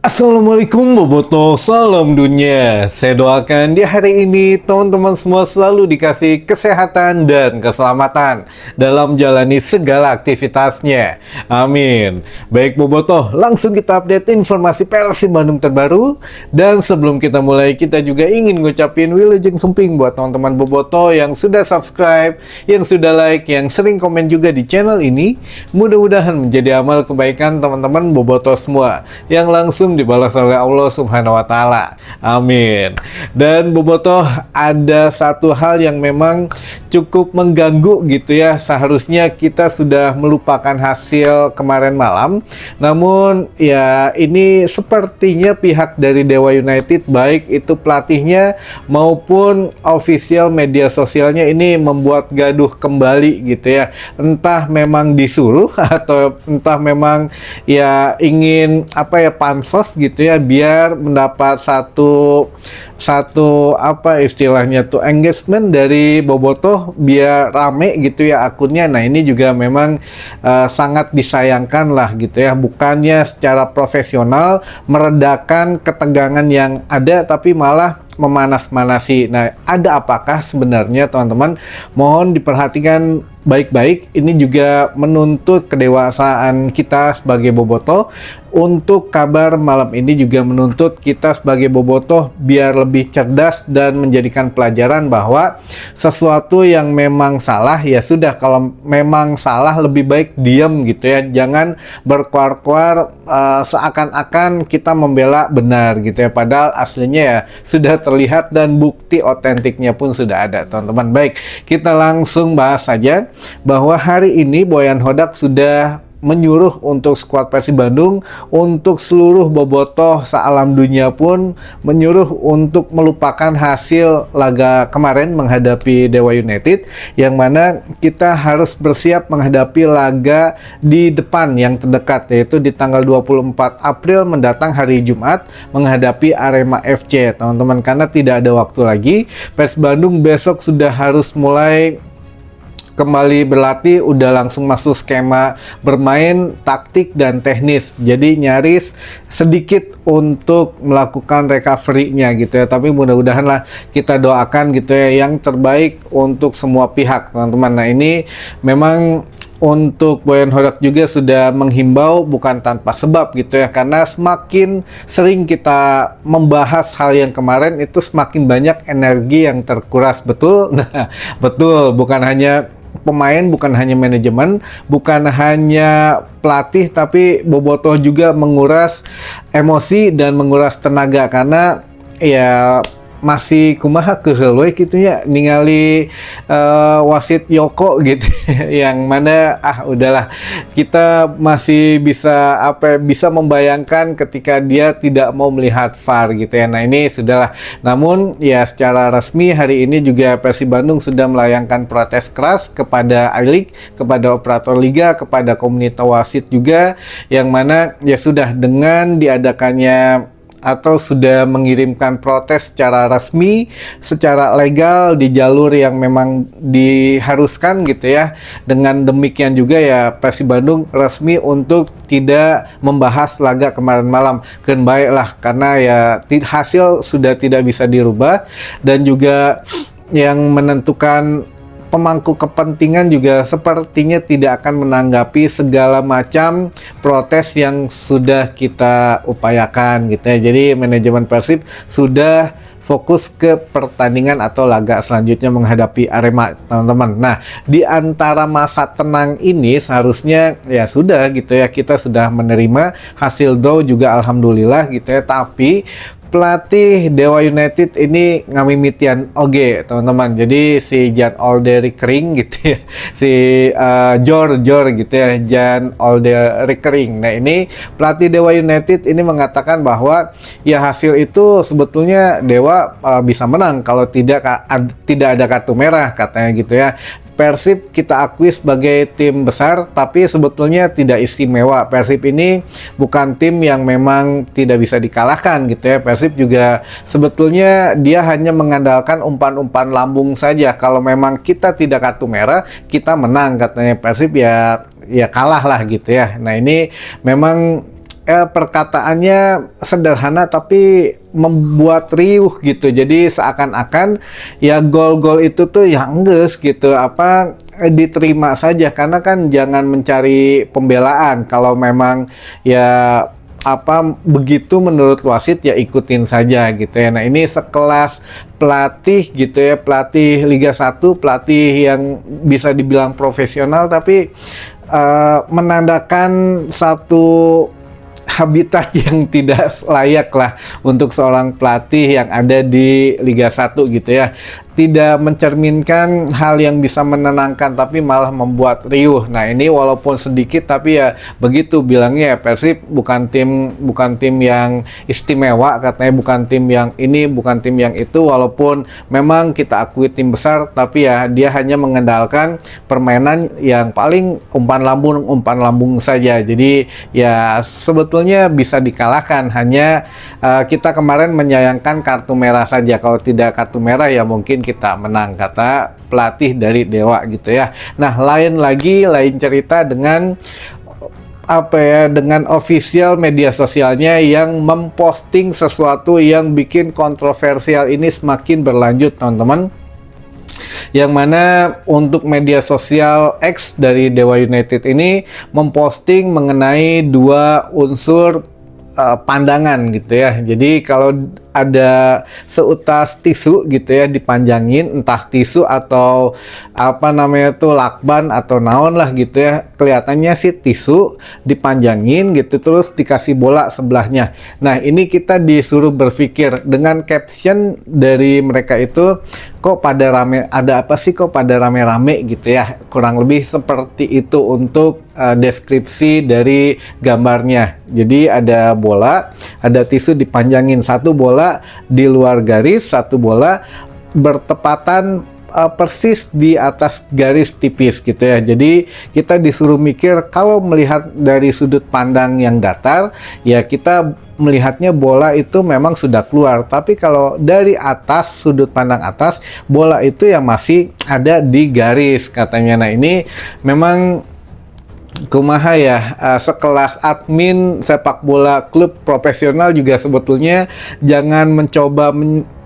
Assalamualaikum Boboto, salam dunia. Saya doakan di hari ini teman-teman semua selalu dikasih kesehatan dan keselamatan dalam jalani segala aktivitasnya. Amin. Baik Boboto, langsung kita update informasi Persib Bandung terbaru. Dan sebelum kita mulai, kita juga ingin ngucapin wilujeng sumping buat teman-teman Boboto yang sudah subscribe, yang sudah like, yang sering komen juga di channel ini. Mudah-mudahan menjadi amal kebaikan teman-teman Boboto semua yang langsung dibalas oleh Allah Subhanahu wa Ta'ala. Amin. Dan Bobotoh, ada satu hal yang memang cukup mengganggu gitu ya. Seharusnya kita sudah melupakan hasil kemarin malam. Namun ya ini sepertinya pihak dari Dewa United, baik itu pelatihnya maupun official media sosialnya, ini membuat gaduh kembali gitu ya. Entah memang disuruh atau entah memang ya ingin pansos gitu ya, biar mendapat satu apa istilahnya tuh engagement dari Bobotoh, biar rame gitu ya akunnya. Nah ini juga memang sangat disayangkan lah gitu ya, bukannya secara profesional meredakan ketegangan yang ada, tapi malah memanas-manasi. Nah ada apakah sebenarnya teman-teman? Mohon diperhatikan baik-baik. Ini juga menuntut kedewasaan kita sebagai Bobotoh. Untuk kabar malam ini juga menuntut kita sebagai Bobotoh biar lebih cerdas dan menjadikan pelajaran bahwa sesuatu yang memang salah ya sudah, kalau memang salah lebih baik diam gitu ya. Jangan berkuar-kuar seakan-akan kita membela benar gitu ya, padahal aslinya ya sudah terlihat dan bukti otentiknya pun sudah ada teman-teman. Baik, kita langsung bahas saja bahwa hari ini Boyan Hodak sudah menyuruh untuk skuad Persib Bandung, untuk seluruh Bobotoh sealam dunia pun menyuruh untuk melupakan hasil laga kemarin menghadapi Dewa United, yang mana kita harus bersiap menghadapi laga di depan yang terdekat, yaitu di tanggal 24 April mendatang hari Jumat menghadapi Arema FC teman-teman. Karena tidak ada waktu lagi, Persib Bandung besok sudah harus mulai kembali berlatih, udah langsung masuk skema bermain, taktik dan teknis. Jadi nyaris sedikit untuk melakukan recovery-nya gitu ya. Tapi mudah-mudahan lah, kita doakan gitu ya yang terbaik untuk semua pihak teman-teman. Nah ini memang untuk Boyan Hodak juga sudah menghimbau bukan tanpa sebab gitu ya, karena semakin sering kita membahas hal yang kemarin itu semakin banyak energi yang terkuras. Betul? Nah betul, bukan hanya pemain, bukan hanya manajemen, bukan hanya pelatih, tapi Bobotoh juga menguras emosi dan menguras tenaga, karena ya masih kumaha keheul gitu ya ningali wasit Yoko gitu yang mana udahlah, kita masih bisa membayangkan ketika dia tidak mau melihat VAR gitu ya. Nah ini sudahlah, namun ya secara resmi hari ini juga Persib Bandung sudah melayangkan protes keras kepada I-League, kepada operator liga, kepada komunitas wasit juga, yang mana ya sudah dengan diadakannya atau sudah mengirimkan protes secara resmi, secara legal di jalur yang memang diharuskan gitu ya. Dengan demikian juga ya Persib Bandung resmi untuk tidak membahas laga kemarin malam. Kan baiklah, karena ya hasil sudah tidak bisa dirubah, dan juga yang menentukan pemangku kepentingan juga sepertinya tidak akan menanggapi segala macam protes yang sudah kita upayakan gitu ya. Jadi manajemen Persib sudah fokus ke pertandingan atau laga selanjutnya menghadapi Arema teman-teman. Nah di antara masa tenang ini seharusnya ya sudah gitu ya, kita sudah menerima hasil draw juga alhamdulillah gitu ya. Tapi pelatih Dewa United ini ngamimitian oge teman-teman. Jadi si Jan Olde Rickering gitu ya, si Jor gitu ya, Jan Olde Rickering. Nah ini pelatih Dewa United ini mengatakan bahwa ya hasil itu sebetulnya Dewa bisa menang kalau tidak ada kartu merah katanya gitu ya. Persib kita akui sebagai tim besar, tapi sebetulnya tidak istimewa. Persib ini bukan tim yang memang tidak bisa dikalahkan gitu ya. Persib juga sebetulnya dia hanya mengandalkan umpan-umpan lambung saja. Kalau memang kita tidak kartu merah, kita menang katanya. Persib ya kalah lah gitu ya. Nah ini memang perkataannya sederhana tapi membuat riuh gitu. Jadi seakan-akan ya gol-gol itu tuh ya enggeus gitu, apa diterima saja, karena kan jangan mencari pembelaan. Kalau memang ya apa begitu menurut wasit ya ikutin saja gitu ya. Nah, ini sekelas pelatih gitu ya, pelatih Liga 1, pelatih yang bisa dibilang profesional tapi menandakan satu habitat yang tidak layak lah untuk seorang pelatih yang ada di Liga 1 gitu ya. Tidak mencerminkan hal yang bisa menenangkan tapi malah membuat riuh. Nah, ini walaupun sedikit tapi ya begitu bilangnya, Persib bukan tim yang istimewa katanya, bukan tim yang ini, bukan tim yang itu, walaupun memang kita akui tim besar tapi ya dia hanya mengandalkan permainan yang paling umpan lambung saja. Jadi ya sebetulnya bisa dikalahkan, hanya kita kemarin menyayangkan kartu merah saja. Kalau tidak kartu merah ya mungkin kita menang, kata pelatih dari Dewa gitu ya. Nah, lain cerita dengan apa ya, dengan official media sosialnya yang memposting sesuatu yang bikin kontroversial ini semakin berlanjut, teman-teman. Yang mana untuk media sosial X dari Dewa United ini memposting mengenai dua unsur pandangan gitu ya. Jadi kalau ada seutas tisu gitu ya dipanjangin, entah tisu atau apa namanya tuh lakban atau naon lah gitu ya, kelihatannya sih tisu dipanjangin gitu terus dikasih bola sebelahnya. Nah, ini kita disuruh berpikir dengan caption dari mereka itu, kok pada rame, ada apa sih kok pada rame-rame gitu ya, kurang lebih seperti itu untuk deskripsi dari gambarnya. Jadi ada bola, ada tisu dipanjangin, satu bola di luar garis, satu bola bertepatan persis di atas garis tipis gitu ya. Jadi kita disuruh mikir, kalau melihat dari sudut pandang yang datar ya kita melihatnya bola itu memang sudah keluar, tapi kalau dari atas, sudut pandang atas, bola itu yang masih ada di garis katanya. Nah, ini memang kumaha ya, sekelas admin sepak bola klub profesional juga sebetulnya jangan mencoba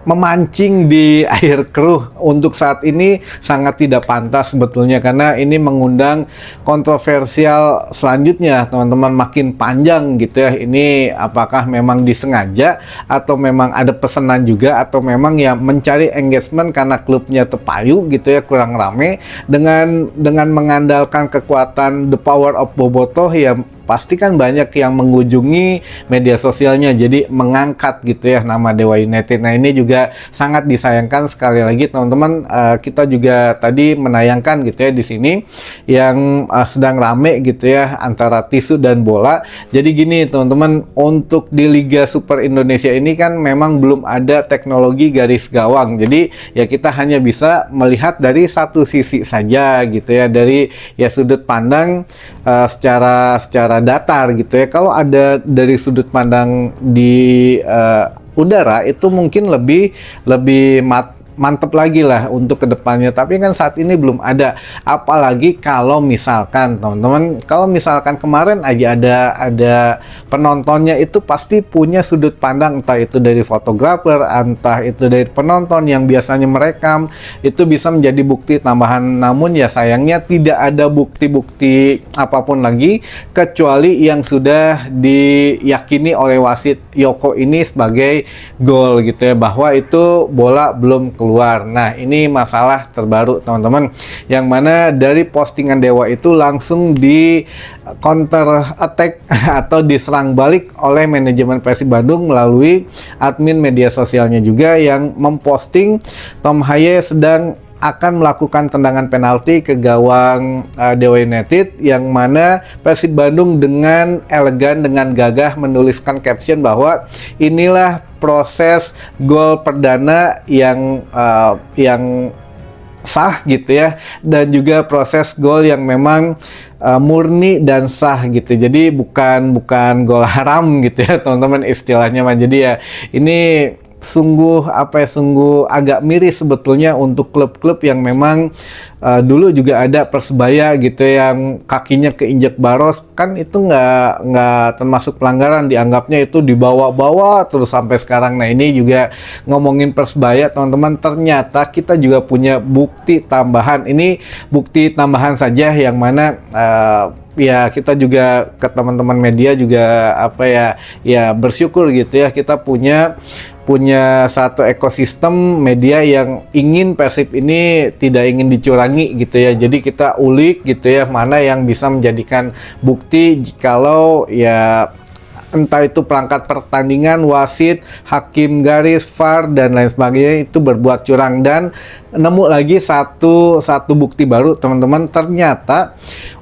memancing di air keruh. Untuk saat ini sangat tidak pantas sebetulnya, karena ini mengundang kontroversial selanjutnya, teman-teman, makin panjang gitu ya. Ini apakah memang disengaja atau memang ada pesanan juga, atau memang ya mencari engagement karena klubnya terpayu gitu ya, kurang rame, dengan mengandalkan kekuatan the power of Bobotoh ya. Pasti kan banyak yang mengunjungi media sosialnya, jadi mengangkat gitu ya nama Dewa United. Nah, ini juga sangat disayangkan. Sekali lagi teman-teman, kita juga tadi menayangkan gitu ya di sini yang sedang rame gitu ya antara tisu dan bola. Jadi gini teman-teman, untuk di Liga Super Indonesia ini kan memang belum ada teknologi garis gawang. Jadi ya kita hanya bisa melihat dari satu sisi saja gitu ya, dari ya sudut pandang secara datar gitu ya. Kalau ada dari sudut pandang di udara itu mungkin lebih mantep lagi lah untuk kedepannya, tapi kan saat ini belum ada. Apalagi kalau misalkan teman-teman, kalau misalkan kemarin aja ada penontonnya itu pasti punya sudut pandang, entah itu dari fotografer, entah itu dari penonton yang biasanya merekam, itu bisa menjadi bukti tambahan. Namun ya sayangnya tidak ada bukti-bukti apapun lagi kecuali yang sudah diyakini oleh wasit Yoko ini sebagai gol gitu ya, bahwa itu bola belum keluar. Nah, ini masalah terbaru teman-teman, yang mana dari postingan Dewa itu langsung di counter attack atau diserang balik oleh manajemen Persib Bandung melalui admin media sosialnya juga, yang memposting Tom Haye sedang akan melakukan tendangan penalti ke gawang Dewa United, yang mana Persib Bandung dengan elegan, dengan gagah menuliskan caption bahwa inilah proses gol perdana yang sah gitu ya, dan juga proses gol yang memang murni dan sah gitu. Jadi bukan gol haram gitu ya teman-teman istilahnya mah. Jadi ya ini sungguh apa ya, sungguh agak miris sebetulnya untuk klub-klub yang memang dulu juga ada Persebaya gitu yang kakinya keinjek baros, kan itu nggak termasuk pelanggaran, dianggapnya itu dibawa-bawa terus sampai sekarang. Nah ini juga ngomongin Persebaya teman-teman, ternyata kita juga punya bukti tambahan. Ini bukti tambahan saja yang mana ya kita juga ke teman-teman media juga apa ya bersyukur gitu ya, kita punya satu ekosistem media yang ingin Persib ini tidak ingin dicurangi gitu ya. Jadi kita ulik gitu ya, mana yang bisa menjadikan bukti jikalau ya entah itu perangkat pertandingan, wasit, hakim garis, VAR dan lain sebagainya itu berbuat curang. Dan nemu lagi satu bukti baru teman-teman, ternyata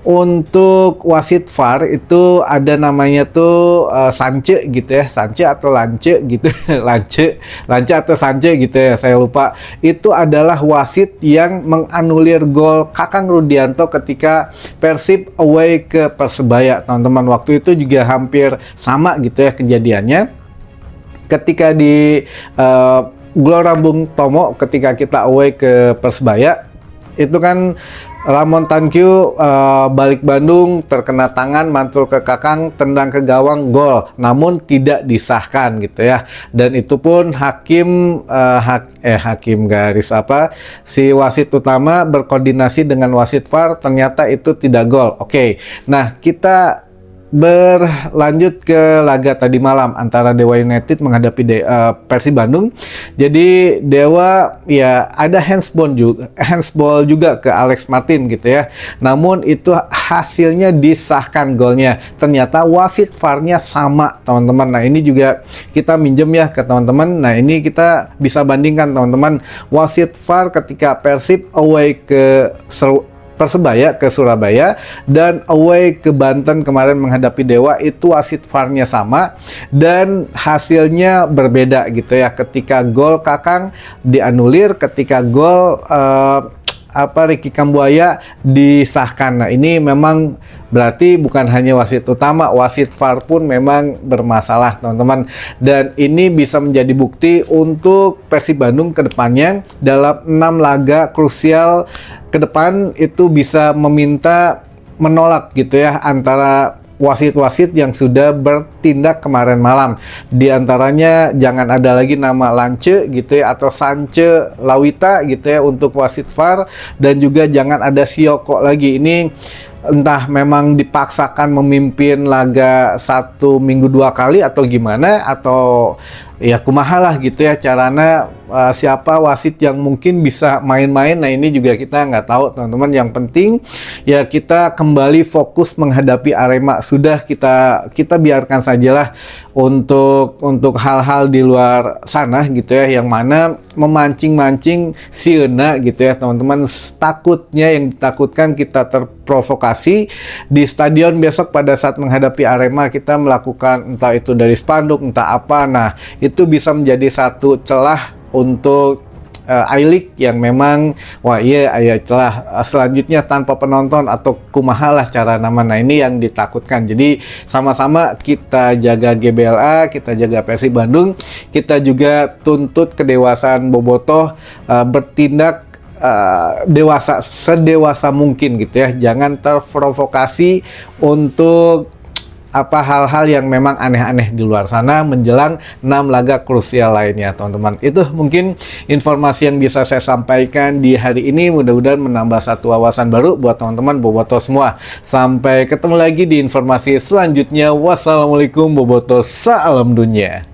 untuk wasit VAR itu ada namanya tuh Sance gitu ya, Sance atau Lance gitu Lance atau Sance gitu ya, saya lupa. Itu adalah wasit yang menganulir gol Kakang Rudianto ketika Persib away ke Persebaya teman-teman. Waktu itu juga hampir sama gitu ya kejadiannya ketika di Gelora Bung Tomo, ketika kita away ke Persebaya itu kan Ramon Tankyu balik Bandung terkena tangan, mantul ke Kakang, tendang ke gawang, gol, namun tidak disahkan gitu ya. Dan itu pun hakim hakim garis apa si wasit utama berkoordinasi dengan wasit VAR, ternyata itu tidak gol. Oke. Nah, kita berlanjut ke laga tadi malam antara Dewa United menghadapi Persib Bandung. Jadi Dewa ya ada handsball juga ke Alex Martin gitu ya. Namun itu hasilnya disahkan golnya. Ternyata wasit VAR-nya sama teman-teman. Nah ini juga kita minjem ya ke teman-teman. Nah ini kita bisa bandingkan teman-teman, wasit VAR ketika Persib away ke Persebaya ke Surabaya dan away ke Banten kemarin menghadapi Dewa, itu wasit VAR-nya sama dan hasilnya berbeda gitu ya. Ketika gol Kakang dianulir, ketika gol Ricky Kambuaya disahkan. Nah ini memang berarti bukan hanya wasit utama, wasit VAR pun memang bermasalah teman-teman. Dan ini bisa menjadi bukti untuk Persib Bandung ke depannya dalam 6 laga krusial ke depan itu bisa menolak gitu ya antara wasit-wasit yang sudah bertindak kemarin malam. Di antaranya jangan ada lagi nama Lance gitu ya atau Sance Lawita gitu ya untuk wasit VAR, dan juga jangan ada Sioko lagi. Ini entah memang dipaksakan memimpin laga 1 minggu 2 kali atau gimana, atau ya kumaha lah gitu ya caranya, siapa wasit yang mungkin bisa main-main. Nah ini juga kita nggak tahu teman-teman. Yang penting ya kita kembali fokus menghadapi Arema. Sudah kita biarkan sajalah untuk hal-hal di luar sana gitu ya, yang mana memancing-mancing siena gitu ya teman-teman. Takutnya yang ditakutkan kita terprovokasi di stadion besok pada saat menghadapi Arema, kita melakukan entah itu dari spanduk entah apa. Nah itu bisa menjadi satu celah untuk I-League yang memang wah iya celah selanjutnya tanpa penonton atau kumahalah cara nama. Nah ini yang ditakutkan. Jadi sama-sama kita jaga GBLA, kita jaga Persib Bandung, kita juga tuntut kedewasaan Bobotoh bertindak sedewasa mungkin gitu ya. Jangan terprovokasi untuk hal-hal yang memang aneh-aneh di luar sana menjelang 6 laga krusial lainnya teman-teman. Itu mungkin informasi yang bisa saya sampaikan di hari ini, mudah-mudahan menambah satu wawasan baru buat teman-teman Bobotoh semua. Sampai ketemu lagi di informasi selanjutnya. Wassalamualaikum Bobotoh, salam dunia.